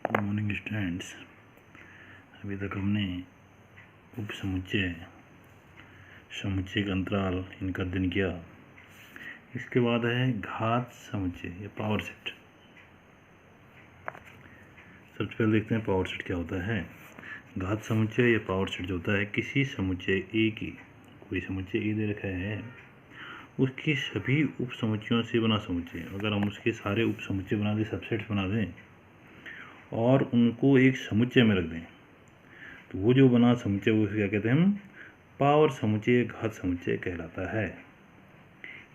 Good morning students. अभी तक हमने उप समुच्चय, समुच्चय का अंतराल, इनका अध्ययन किया। इसके बाद है घात समुच्चय या पावर सेट। सबसे पहले देखते हैं पावर सेट क्या होता है। घात समुच्चय या पावर सेट जो होता है, किसी समुच्चय ए की, कोई समुच्चय ए दे रखा है, उसके सभी उप समुच्चयों से बना समुच्चय। अगर हम उसके सारे उप समुच्चय बना दें, सबसेट्स बना दें और उनको एक समुच्चय में रख दें, तो वो जो बना समुच्चय वो क्या कहते हैं हम, पावर समुच्चय, घात समुच्चय कहलाता है।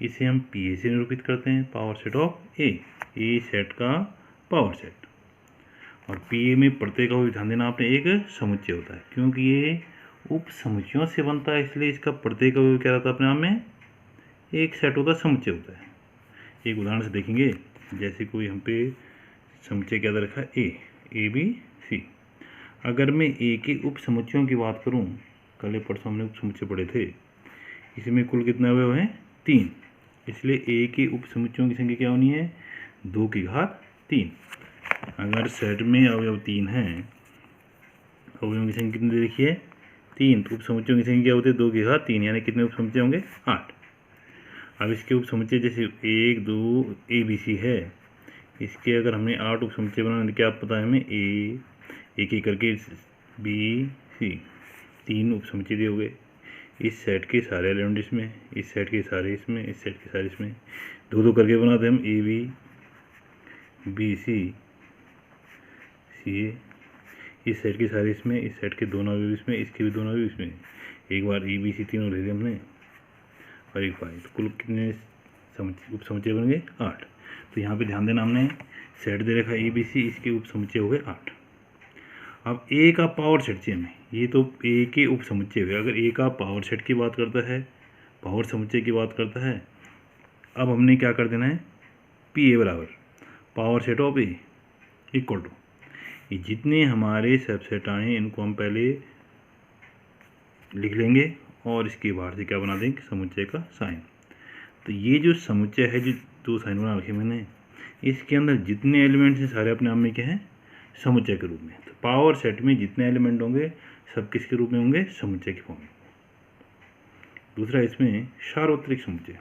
इसे हम पी ए से निरूपित करते हैं, power set of A set का पावर सेट। और पी ए में प्रत्येक का ध्यान देना आपने, एक समुच्चय होता है, क्योंकि ये उप समुच्चयों से बनता है, इसलिए इसका प्रत्येक का क्या रहता है अपने आप में, एक सेट होता है, समुच्चय होता है। एक उदाहरण से देखेंगे, जैसे कोई हम पे समुच्चय क्या दे रखा है, ए बी सी। अगर मैं ए के उप समुच्चयों की बात करूं, कल परसों हमने उप समुच्चय पढ़े थे, इसमें कुल कितने अवयव हैं, 3। इसलिए ए के उप समुच्चयों की संख्या क्या होनी है, 2 की घात 3। अगर सेट में अवयव 3 हैं, अवयवों की संख्या कितनी देखी है, 3, तो उप समुच्चयों की संख्या क्या होती है, 2 की घात 3, यानी कितने उप समुच्चय होंगे, 8। अब इसके उप समुच्चय जैसे 1 2 ए बी सी है, इसके अगर हमने 8 उप समुच्चय बनाने, क्या पता है हमें, ए एक एक करके बी सी, 3 उप समुच्चय दिए हो गए। इस सेट के सारे एलिमेंट इसमें, इस सेट के सारे इसमें, इस सेट के सारे इसमें, 2 करके बनाते हम, ए बी सी ए। इस सेट के सारे इसमें, इस सेट के दोनों अवयव इसमें, इसके भी दोनों अवयव इसमें। एक बार ए बी सी तीनों ले लिए हमने और एक बार, तो कुल कितने उप समुच्चय बन गए, 8। तो यहाँ पे ध्यान देना, हमने सेट दे रखा ए बी सी, इसके उप समुच्चय हो गए 8। अब ए का पावर सेट चाहिए हमें, ये तो ए के उप समुच्चय हुए। अगर ए का पावर सेट की बात करता है, पावर समुच्चय की बात करता है, अब हमने क्या कर देना है, पी ए बराबर power set of A equal to, ये जितने हमारे सबसेट आए इनको हम पहले लिख लेंगे और इसके बाहर से क्या बना देंगे, समुच्चय का साइन। तो ये जो समुच्चय है, जो 2 साइन बना रखे मैंने, इसके अंदर जितने एलिमेंट्स हैं सारे अपने आप में क्या हैं, समुच्चय के रूप में। तो पावर सेट में जितने एलिमेंट होंगे सब किसके रूप में होंगे, समुच्चय के फॉर्म में। दूसरा इसमें सार्वत्रिक समुच्चय,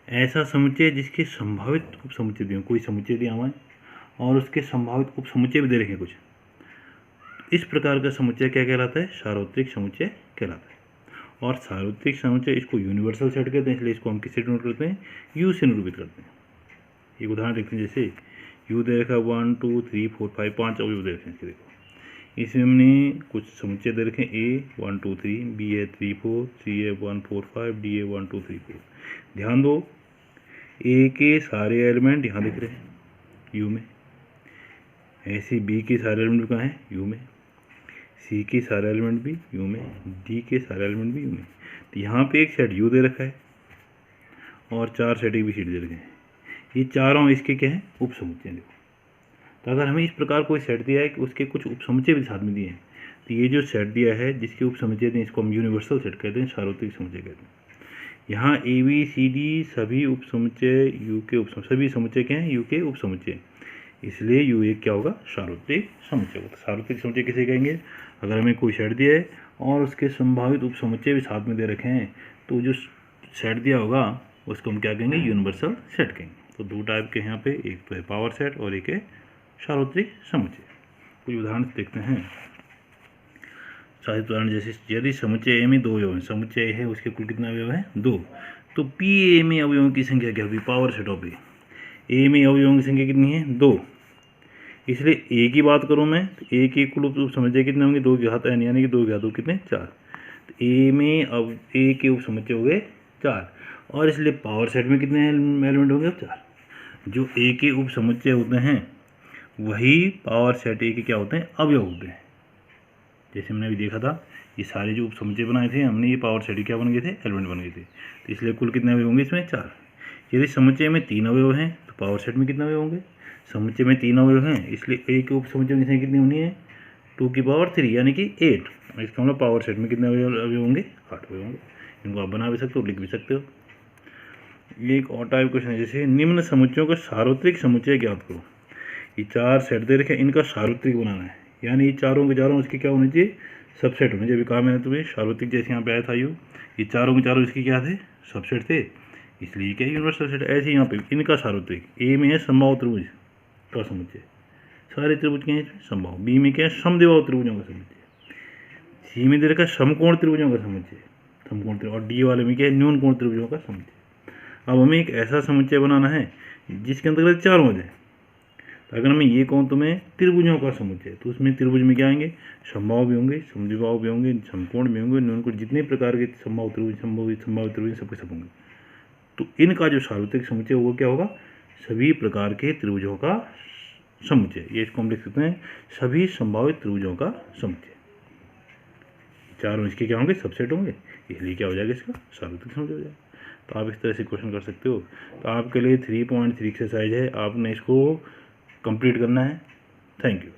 ऐसा समुच्चय जिसके संभावित उप समुच्चय दिए, कोई समुच्चय दिया हुआ है और उसके संभावित उप समुच्चय भी दे रखे कुछ, इस प्रकार का समुच्चय क्या कहलाता है, सार्वत्रिक समुच्चय कहलाता है। और सार्वत्रिक समुच्चय, इसको यूनिवर्सल सेट कहते हैं, इसलिए इसको हम किससे डिनोट करते हैं, यू से निरूपित करते हैं। एक उदाहरण देखते हैं, जैसे यू दे रखा 1 2 3 4 5, 5 अवयव दे रखे हैं। इसके देखो, इसमें हमने कुछ समुच्चय दे रखे हैं, ए 1 2 3, बी है 3 4, सी है 1 4 5, डी है 1 2 3 4। ध्यान दो, ए के सारे एलिमेंट यहाँ दिख रहे हैं यू में, ऐसे बी के सारे एलिमेंट कहाँ हैं, यू में, सी के सारे एलिमेंट भी यू में, डी के सारे एलिमेंट भी यू में। तो यहाँ पे एक सेट यू दे रखा है और 4 set A B C D दे रखे हैं, ये चारों इसके क्या हैं, उप समुच्चय। देखो, तो अगर हमें इस प्रकार कोई सेट दिया है कि उसके कुछ उप समुच्चय भी साथ में दिए हैं, तो ये जो सेट दिया है जिसके उप समुच्चय दिए, इसको हम यूनिवर्सल सेट कहते हैं, सार्वत्रिक समुच्चय कहते हैं। यहाँ ए बी सी डी सभी उप समुच्चय यू के उप समुच्चय, सभी समुच्चय क्या हैं, यू के उप समुच्चय, इसलिए यू एक क्या होगा, सार्वत्रिक समुच्चय होगा। सार्वत्रिक समुच्चय किसे कहेंगे, अगर हमें कोई सेट दिया है और उसके संभावित उप समुच्चय भी साथ में दे रखे हैं, तो जो सेट दिया होगा उसको हम क्या कहेंगे, यूनिवर्सल सेट कहेंगे। तो 2 टाइप के यहाँ पे, एक तो है पावर सेट और एक है सार्वत्रिक समुच्चय। कुछ उदाहरण देखते हैं। साहित्य उदाहरण, जैसे यदि समुच्चय ए में 2 अवयव हैं, समुच्चय ए है उसके कुल कितने अवयव हैं, 2, तो पी ए में अवयवों की संख्या क्या होगी, पावर सेट ऑफ ए में अवयवों की संख्या कितनी है, 2। इसलिए ए की बात करूँ मैं, तो ए के कुल उप समुच्चय कितने होंगे, 2 की घात n, यानी कि 2 की घात 2 कितने, 4। तो ए में अब ए के उप समुच्चय हो गए 4, और इसलिए पावर सेट में कितने एलिमेंट होंगे, अब 4। जो ए के उप समुच्चय होते हैं वही पावर सेट ए के क्या होते हैं, अवयव होते हैं। जैसे हमने अभी देखा था, ये सारे जो उप समुच्चय बनाए थे हमने, ये पावर सेट क्या बन गए थे, एलिमेंट बन गए थे। तो इसलिए कुल कितने अवयव होंगे इसमें, 4। यदि समुच्चय में 3 अवयव हैं तो पावर सेट में कितने अवयव होंगे, समुच्चय में 3 अवयव हैं, इसलिए ए के उप समुच्चय की संख्या कितनी होनी है, 2 की पावर 3, यानी कि 8। इसका मतलब पावर सेट में कितने अवयव होंगे, 8 अवयव होंगे। इनको आप बना भी सकते हो, लिख भी सकते हो। ये एक और टाइप क्वेश्चन है, जैसे निम्न समुच्चयों का सार्वत्रिक समुच्चय ज्ञात करो। ये 4 सेट दे रखे, इनका सार्वत्रिक बनाना है, यानी ये चारों के चारों इसके क्या होने चाहिए, सबसेट होने चाहिए। अभी कहा मैंने तुम्हें सार्वत्रिक जैसे यहाँ पे आया था ये चारों के चारों इसके क्या थे, सबसेट थे, इसलिए क्या यूनिवर्सल सेट। ऐसे यहाँ पे इनका सार्वत्रिक, ए में है समबाहु त्रिभुज का समुच्चय, सारे त्रिभुज के हैं समबाहु। बी में क्या है, समद्विबाहु त्रिभुजों का समुच्चय। सी में दे रखा समकोण त्रिभुजों का समुच्चय, समकोण त्रिभुज। और डी वाले में क्या है, न्यून कोण त्रिभुजों का समुच्चय। अब हमें एक ऐसा समुच्चय बनाना है जिसके अंतर्गत चार हो जाए। तो अगर मैं ये कहूँ तुम्हें त्रिभुजों का समुच्चय, तो उसमें त्रिभुज में क्या आएंगे, समबाहु भी होंगे, समद्विबाहु भी होंगे, समकोण भी होंगे, न्यून कोण, जितने प्रकार के समबाहु त्रिभुज, समबाहु त्रिभुज सबके सब होंगे। तो इनका जो सार्वत्रिक समुच्चय वो क्या होगा, सभी प्रकार के त्रिभुजों का समुच्चय। ये इसको हम लिख सकते हैं सभी संभावित त्रिभुजों का समुच्चय। चारों इसके क्या होंगे, सबसेट होंगे, इसलिए क्या हो जाएगा, इसका सार्वत्रिक समुच्चय हो जाएगा। तो आप इस तरह से क्वेश्चन कर सकते हो। तो आपके लिए 3.3 एक्सरसाइज है, आपने इसको कंप्लीट करना है। Thank you.